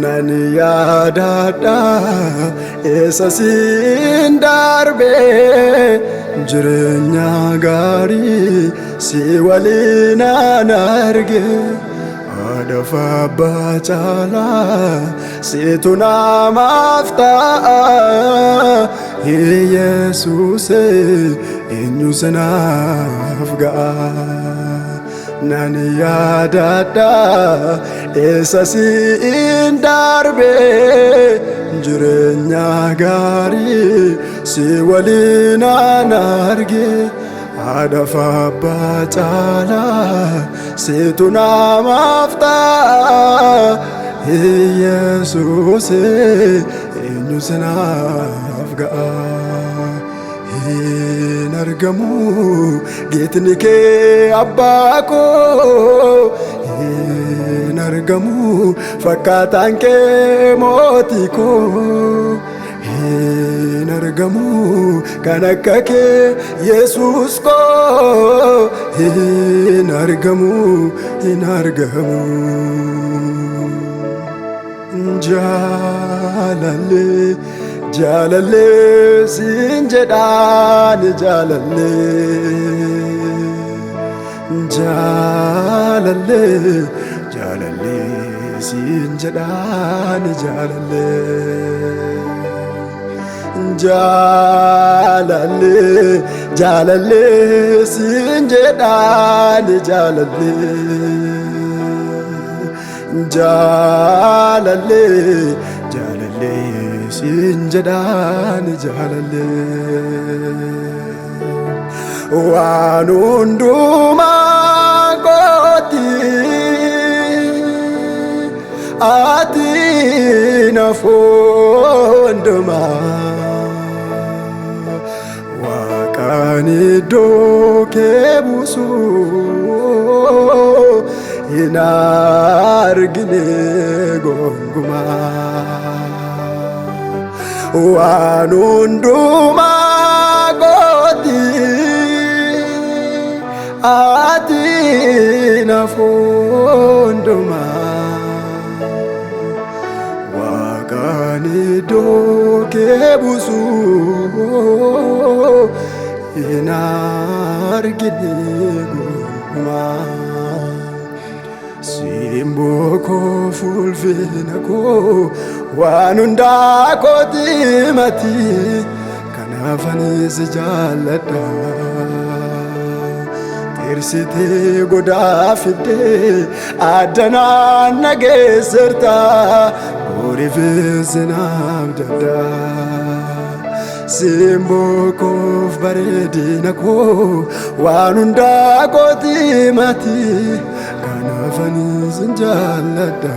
Nani yaadadha eessa siin darbe jireenya gaarii si waliin an arge haadha fi abbaa caalaa situ namaaf ta'a Yesuus eenyu sanaaf ga'a. Nani yaadadha eessa siin darbe jireenya gaarii si waliin an arge haadha fi abbaa caalaa situ namaaf ta'a Yesuus eenyu sanaaf ga'a. Hin argamu geetni kee abbaa koo hin argamu fakkaataan kee mootii koo hin argamu kan akka kee Yesuus koo hin argamu Jalalle siin jedhaan jalalle siin jedhaan jalalle siin jedhaan jalalle siin jedhaan jalalle waan hundumaa kooti ati naaf hundumaa Waaqaan iddoo kee buusu hin argine gonkumaa. Waan hundumaa kooti ati naaf hundumaa Waaqaan iddoo kee buusu hin argine gonkumaa. Simboo koo fulfina koo waan hundaa kooti mati kanaafis jaalladha. Tirsitee godaa fiddee addanaan na geesserta boriifis naaf dadda. Simboo koof bareedina koo waan hundaa kooti mati kanaafis jaalladha.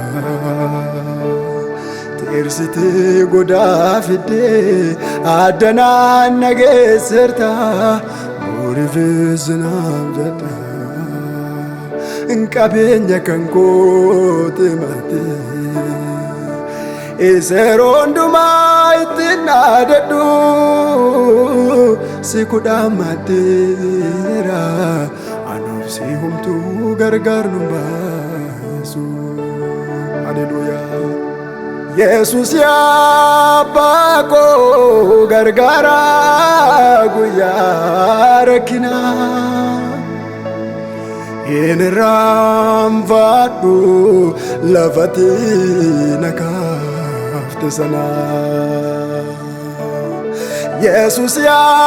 Tirsitee godaa fiddee addanaan na geesserta boriifis naaf dadda. Qabeenya kan kooti mate yeroo hundumaa ittiin dhaadadhu si kudhaan maddeera anuuf si humtuu gargaar nu baasu. Haleluuyaa. Yesuus yaa abbaa koo gargaara guyyaa rakkinaa hin irraanfadhu lafatti na kaafte sanaa. Yesuus yaa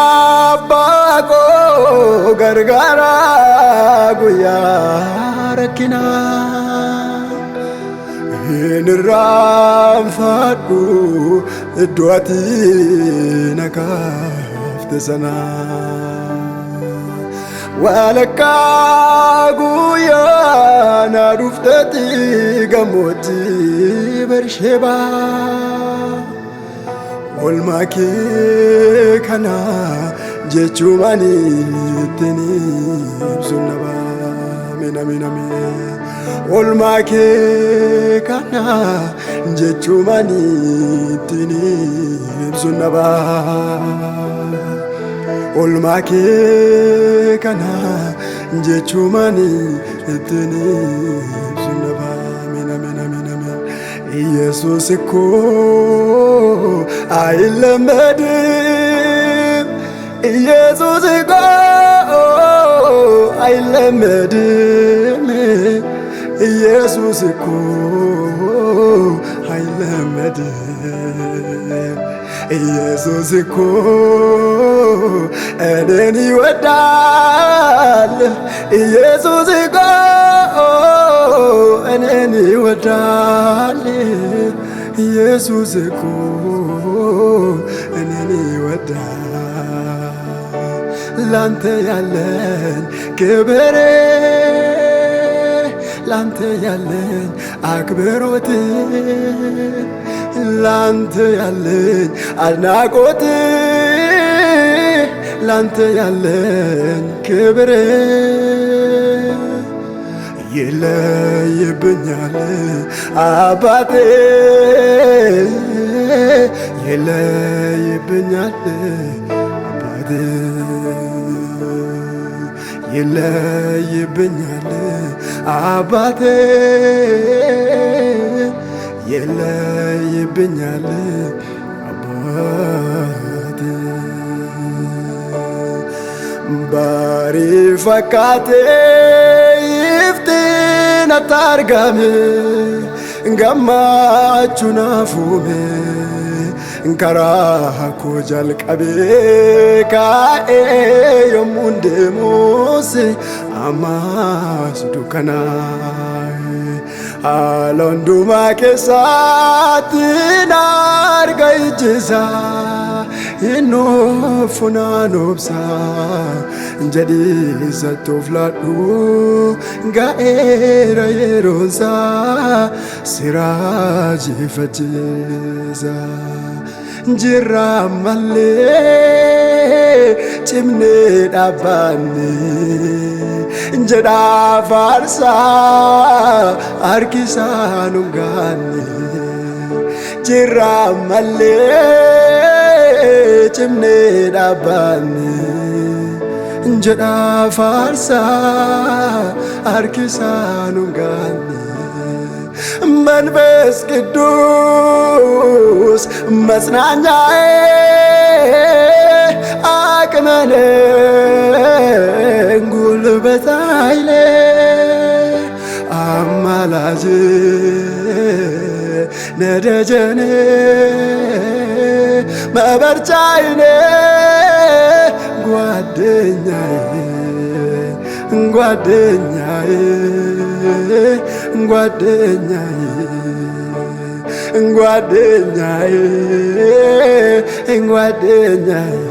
abbaa koo gargaara guyyaa rakkinaa hin irraanfadhu iddoo ati na kaafte sanaa. Walakkaa guyyaa na dhuftetti gammoojjii Bersheebaa oolmaa kee kana jechuun ittiin ibsuun na baame. Oolmaa kee kana jechumani tini ibsunaba olmake kana jechumani tini ibsunaba mina mina mina mina Jesus ko ailemedim Jesus ko ailemedim Jesus ko ailemedim Jesus ko eneni wedal Jesus ko eneni wedal Jesus ko eneni wedal lante yalen kebere lante yalen akberote lante yalen adnakote lante yalen kebere ይለይብኛል አባቴ ይለይብኛል አባቴ ይለይብኛል አባቴ ይለይብኛል አባቴ ባሪፈካቴ iftiin atargame gamachuna fume karaa ko jalqabe kaa'e yomunde mose amas dukana alonduma kesati narga ijisa ino funanobsa jadi satofladu gaera yeronsa siraji fajiza jiramalle chimne dabani jeda farsa arkisanungani jiramalle chimne dabani jeda farsa arkisanungani መንፈስ ቅዱስ መጽናኛዬ አቅመኔ ጉልበት ኃይሌ አማላጄ ነደጀኔ መበርቻዬ ጓደኛዬ ጓደኛዬ ጓደኛዬ ጓደኛዬ ጓደኛዬ